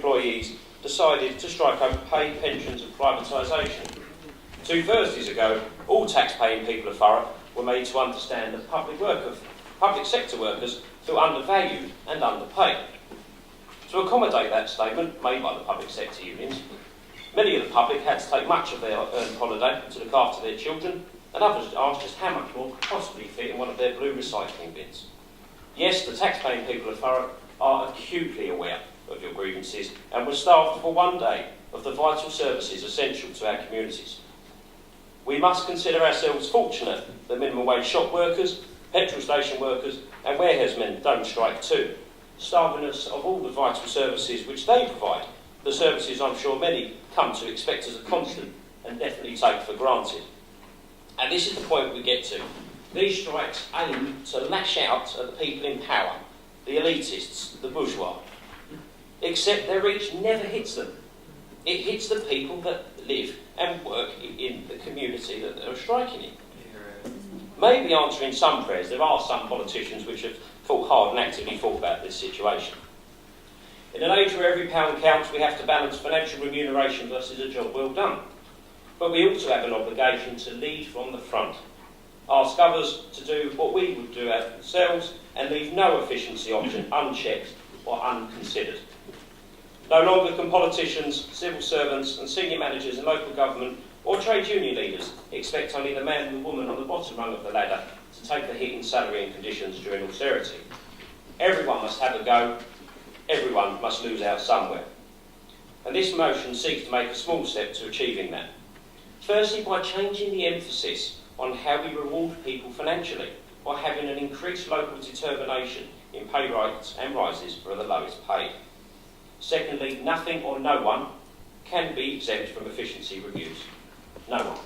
employees decided to strike over pay, pensions and privatisation. 2 Thursdays ago, all tax-paying people of Thurrock were made to understand that public sector workers feel undervalued and underpaid. To accommodate that statement made by the public sector unions, many of the public had to take much of their earned holiday to look after their children, and others asked just how much more could possibly fit in one of their blue recycling bins. Yes, the tax-paying people of Thurrock are acutely aware of your grievances and were starved for one day of the vital services essential to our communities. We must consider ourselves fortunate that minimum wage shop workers, petrol station workers and warehousemen don't strike too, starving us of all the vital services which they provide, the services I'm sure many come to expect as a constant and definitely take for granted. And this is the point we get to. These strikes aim to lash out at the people in power, the elitists, the bourgeois. Except their reach never hits them. It hits the people that live and work in the community that are striking in. Maybe answering some prayers, there are some politicians which have thought hard and actively thought about this situation. In an age where every pound counts, we have to balance financial remuneration versus a job well done. But we also have an obligation to lead from the front. Ask others to do what we would do ourselves and leave no efficiency option unchecked or unconsidered. No longer can politicians, civil servants and senior managers in local government or trade union leaders expect only the man and the woman on the bottom rung of the ladder to take the hit in salary and conditions during austerity. Everyone must have a go, everyone must lose out somewhere. And this motion seeks to make a small step to achieving that. Firstly, by changing the emphasis on how we reward people financially, by having an increased local determination in pay rates and rises for the lowest paid. Secondly, nothing or no one can be exempt from efficiency reviews. No one.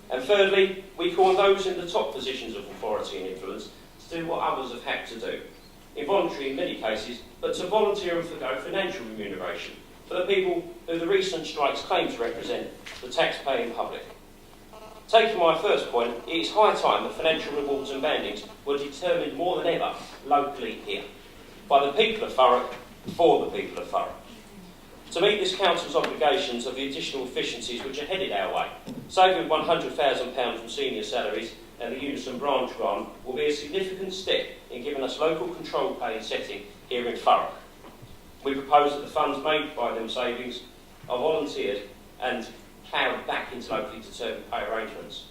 And thirdly, we call on those in the top positions of authority and influence to do what others have had to do. Involuntary in many cases, but to volunteer and forgo financial remuneration for the people who the recent strikes claim to represent, the tax-paying public. Taking my first point, it is high time that financial rewards and bandings were determined more than ever locally here, by the people of Thurrock, for the people of Thurrock. To meet this council's obligations of the additional efficiencies which are headed our way, saving £100,000 from senior salaries and the Unison branch grant will be a significant step in giving us local control pay and setting here in Thurrock. We propose that the funds made by them savings are volunteered and ploughed back into locally determined pay arrangements.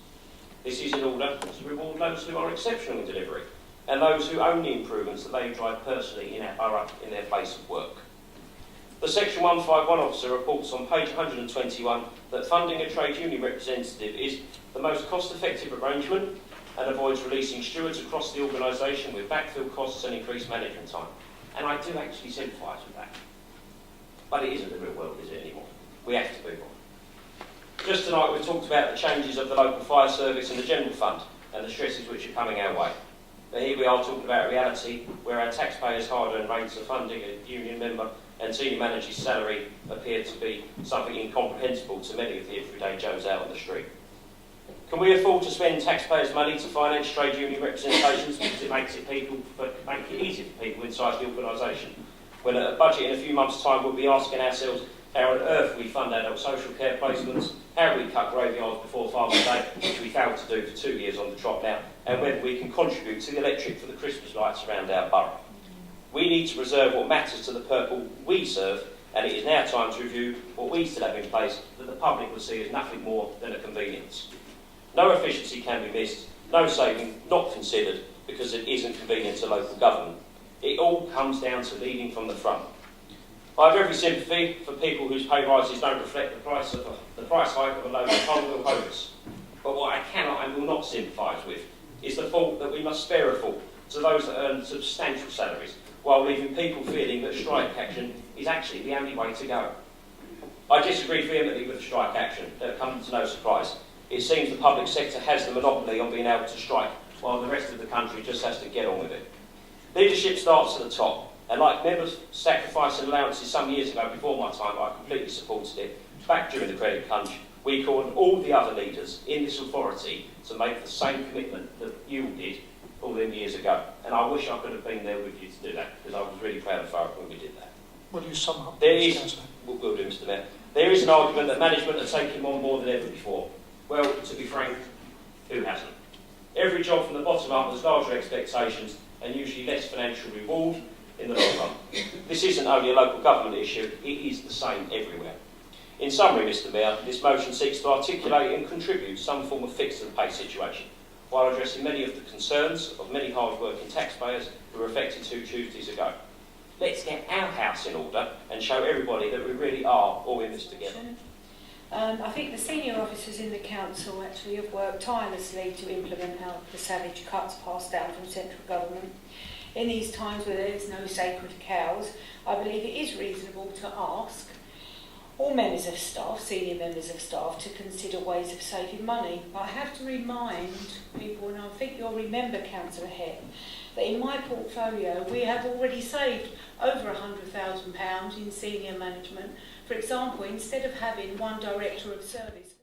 This is in order to reward those who are exceptional in delivery and those who own the improvements that they drive personally in our borough in their place of work. The Section 151 officer reports on page 121 that funding a trade union representative is the most cost-effective arrangement and avoids releasing stewards across the organisation with backfill costs and increased management time. And I do actually sympathise with that. But it isn't the real world, is it, anymore? We have to move on. Just tonight we've talked about the changes of the local fire service and the general fund and the stresses which are coming our way. But here we are talking about a reality where our taxpayers' hard-earned rates of funding a union member and senior manager's salary appear to be something incomprehensible to many of the everyday Joes out on the street. Can we afford to spend taxpayers' money to finance trade union representations because it makes it easy for people inside the organisation? When at a budget in a few months' time we'll be asking ourselves how on earth we fund adult social care placements, how we cut graveyards before Father's Day, which we failed to do for 2 years on the trot now, and whether we can contribute to the electric for the Christmas lights around our borough. We need to reserve what matters to the people we serve, and it is now time to review what we still have in place that the public will see as nothing more than a convenience. No efficiency can be missed, no saving not considered because it isn't convenient to local government. It all comes down to leading from the front. I have every sympathy for people whose pay rises don't reflect the price hike of a local whole homeless. But what I cannot and will not sympathise with is the thought that we must spare a thought to those that earn substantial salaries, while leaving people feeling that strike action is actually the only way to go. I disagree vehemently with the strike action. That comes to no surprise. It seems the public sector has the monopoly on being able to strike, while the rest of the country just has to get on with it. Leadership starts at the top, and like members' sacrifice and allowances some years ago before my time, I completely supported it. Back during the credit crunch, we called on all the other leaders in this authority to make the same commitment that you did all them years ago. And I wish I could have been there with you to do that, because I was really proud of Thurrock when we did that. Will you sum up? There is, we'll do, Mr. Mayor. There is an argument that management are taking on more than ever before. Well, to be frank, who hasn't? Every job from the bottom up has larger expectations and usually less financial reward in the long run. This isn't only a local government issue, it is the same everywhere. In summary, Mr. Mayor, this motion seeks to articulate and contribute some form of fix to the pay situation, while addressing many of the concerns of many hard-working taxpayers who were affected 2 Tuesdays ago. Let's get our house in order and show everybody that we really are all in this together. I think the senior officers in the council actually have worked tirelessly to implement the savage cuts passed down from central government. In these times where there is no sacred cows, I believe it is reasonable to ask all members of staff, senior members of staff, to consider ways of saving money. But I have to remind people, and I think you'll remember, Councillor Head, that in my portfolio we have already saved over £100,000 in senior management. For example, instead of having one director of service